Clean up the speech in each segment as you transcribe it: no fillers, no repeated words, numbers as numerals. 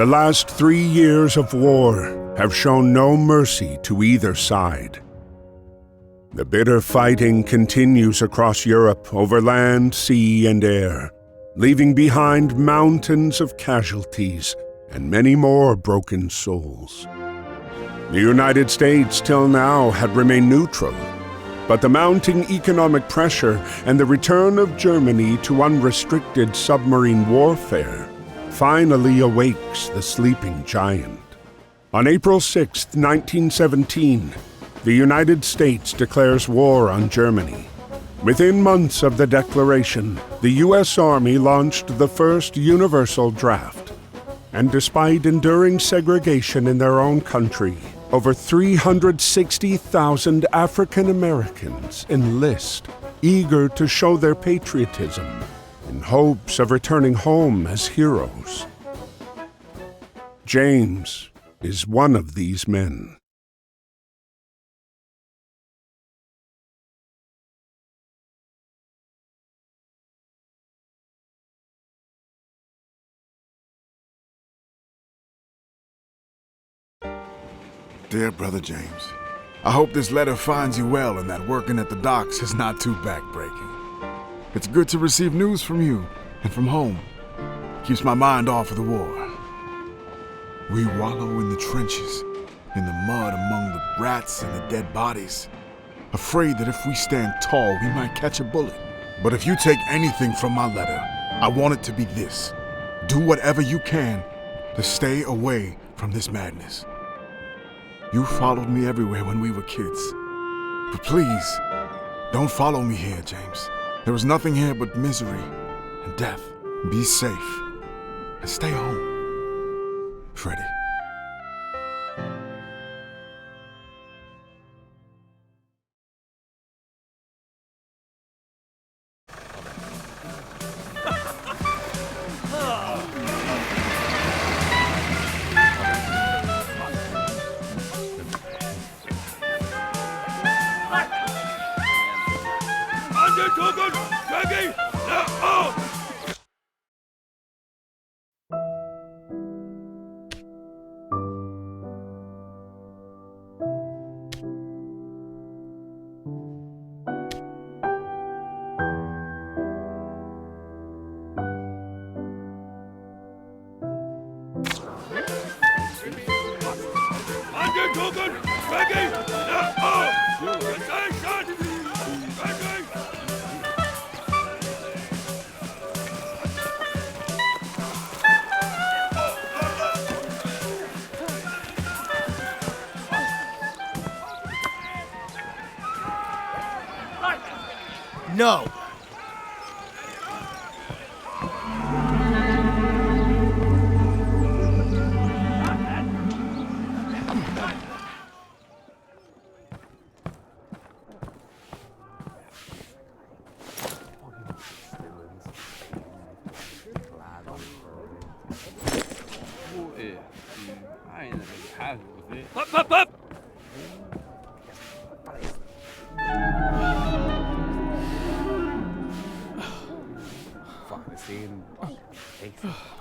The last 3 years of war have shown no mercy to either side. The bitter fighting continues across Europe over land, sea, and air, leaving behind mountains of casualties and many more broken souls. The United States till now had remained neutral, but the mounting economic pressure and the return of Germany to unrestricted submarine warfare finally awakes the sleeping giant. On April 6, 1917, the United States declares war on Germany. Within months of the declaration, the U.S. Army launched the first universal draft. And despite enduring segregation in their own country, over 360,000 African Americans enlist, eager to show their patriotism, in hopes of returning home as heroes. James is one of these men. Dear Brother James, I hope this letter finds you well and that working at the docks is not too backbreaking. It's good to receive news from you and from home. Keeps my mind off of the war. We wallow in the trenches, in the mud among the rats and the dead bodies, afraid that if we stand tall, we might catch a bullet. But if you take anything from my letter, I want it to be this. Do whatever you can to stay away from this madness. You followed me everywhere when we were kids. But please, don't follow me here, James. There is nothing here but misery and death. Be safe and stay home. Freddie. No!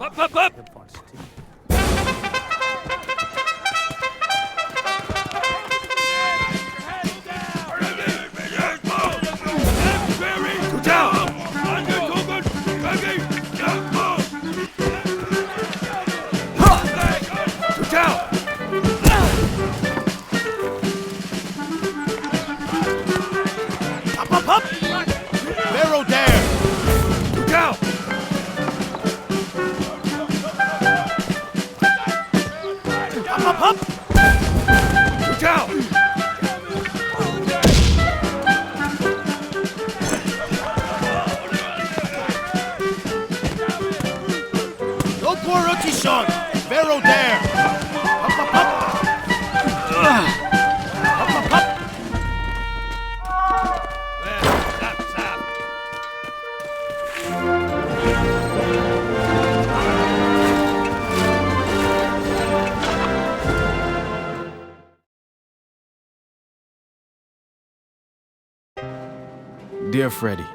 Up, up, up! Up, up, up! Dear Freddie,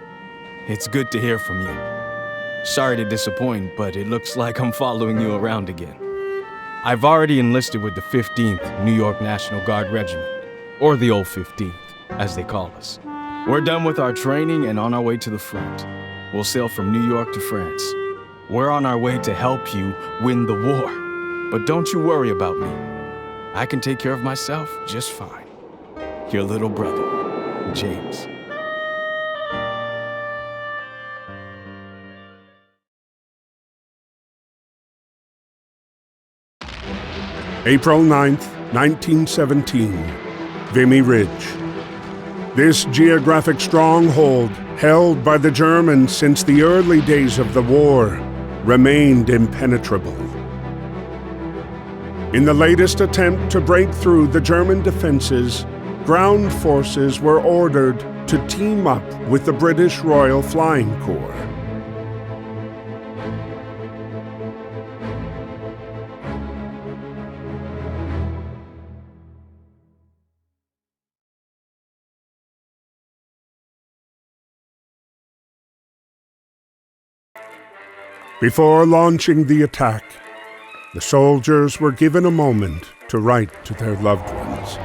it's good to hear from you. Sorry to disappoint, but it looks like I'm following you around again. I've already enlisted with the 15th New York National Guard Regiment, or the old 15th, as they call us. We're done with our training and on our way to the front. We'll sail from New York to France. We're on our way to help you win the war. But don't you worry about me. I can take care of myself just fine. Your little brother, James. April 9th, 1917, Vimy Ridge. This geographic stronghold, held by the Germans since the early days of the war, remained impenetrable. In the latest attempt to break through the German defenses, ground forces were ordered to team up with the British Royal Flying Corps. Before launching the attack, the soldiers were given a moment to write to their loved ones.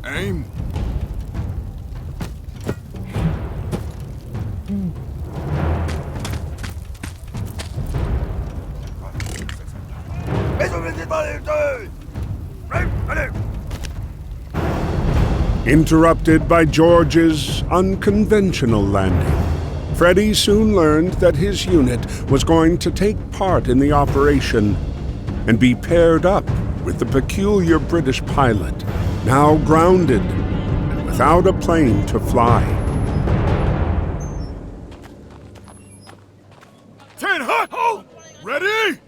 Aim. Interrupted by George's unconventional landing, Freddy soon learned that his unit was going to take part in the operation and be paired up with the peculiar British pilot, now grounded and without a plane to fly. 10 hot! Hold! Ready?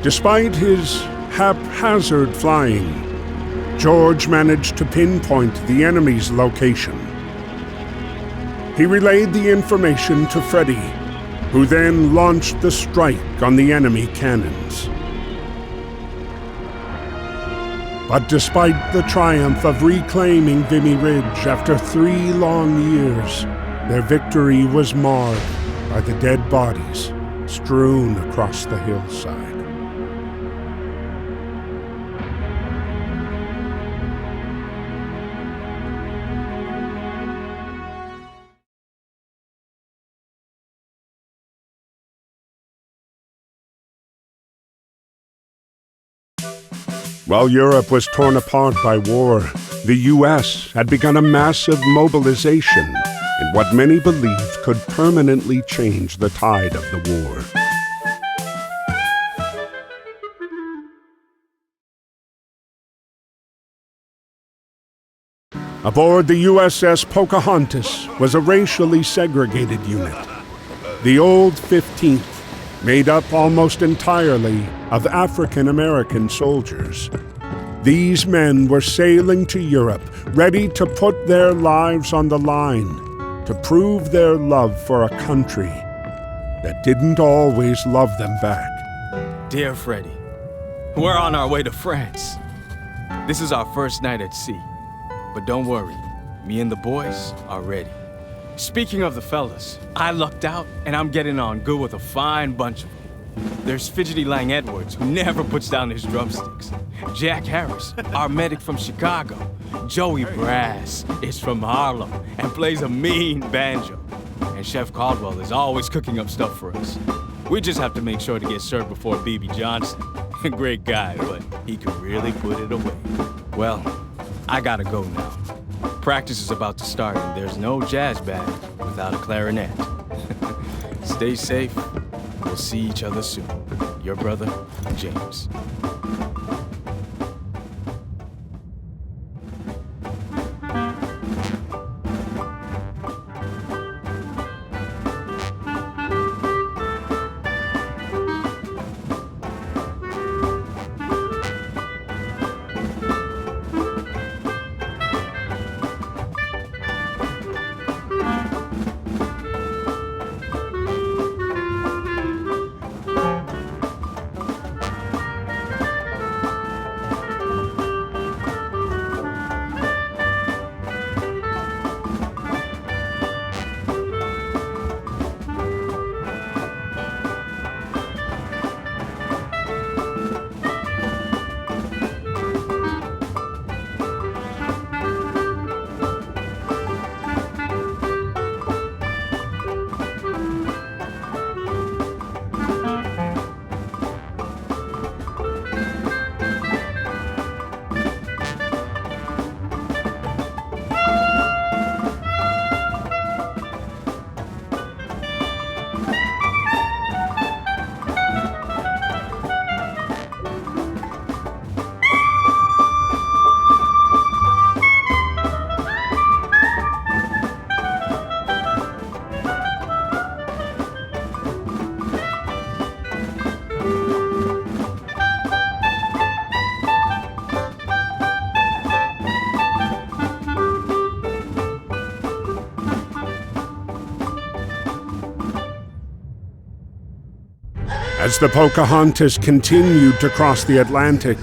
Despite his haphazard flying, George managed to pinpoint the enemy's location. He relayed the information to Freddy, who then launched the strike on the enemy cannons. But despite the triumph of reclaiming Vimy Ridge after 3 long years, their victory was marred by the dead bodies strewn across the hillside. While Europe was torn apart by war, the U.S. had begun a massive mobilization in what many believed could permanently change the tide of the war. Aboard the USS Pocahontas was a racially segregated unit. The Old 15th, made up almost entirely of African American soldiers. These men were sailing to Europe, ready to put their lives on the line, to prove their love for a country that didn't always love them back. Dear Freddy, we're on our way to France. This is our first night at sea. But don't worry, me and the boys are ready. Speaking of the fellas, I lucked out and I'm getting on good with a fine bunch of them. There's Fidgety Lang Edwards, who never puts down his drumsticks. Jack Harris, our medic from Chicago. Joey Brass is from Harlem and plays a mean banjo. And Chef Caldwell is always cooking up stuff for us. We just have to make sure to get served before B.B. Johnson. Great guy, but he could really put it away. Well, I gotta go now. Practice is about to start and there's no jazz band without a clarinet. Stay safe. We'll see each other soon. Your brother, James. As the Pocahontas continued to cross the Atlantic,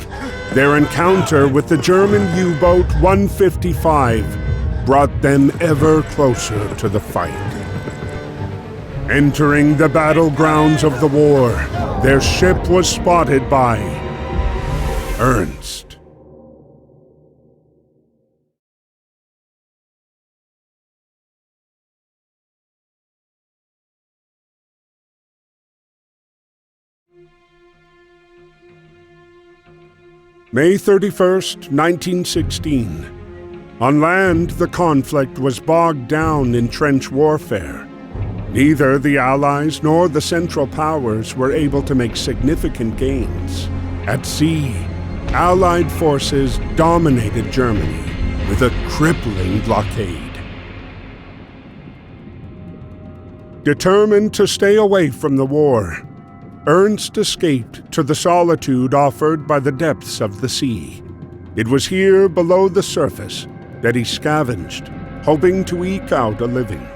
their encounter with the German U-boat 155 brought them ever closer to the fight. Entering the battlegrounds of the war, their ship was spotted by Ernst. May 31st, 1916. On land, the conflict was bogged down in trench warfare. Neither the Allies nor the Central Powers were able to make significant gains. At sea, Allied forces dominated Germany with a crippling blockade. Determined to stay away from the war, Ernst escaped to the solitude offered by the depths of the sea. It was here below the surface that he scavenged, hoping to eke out a living.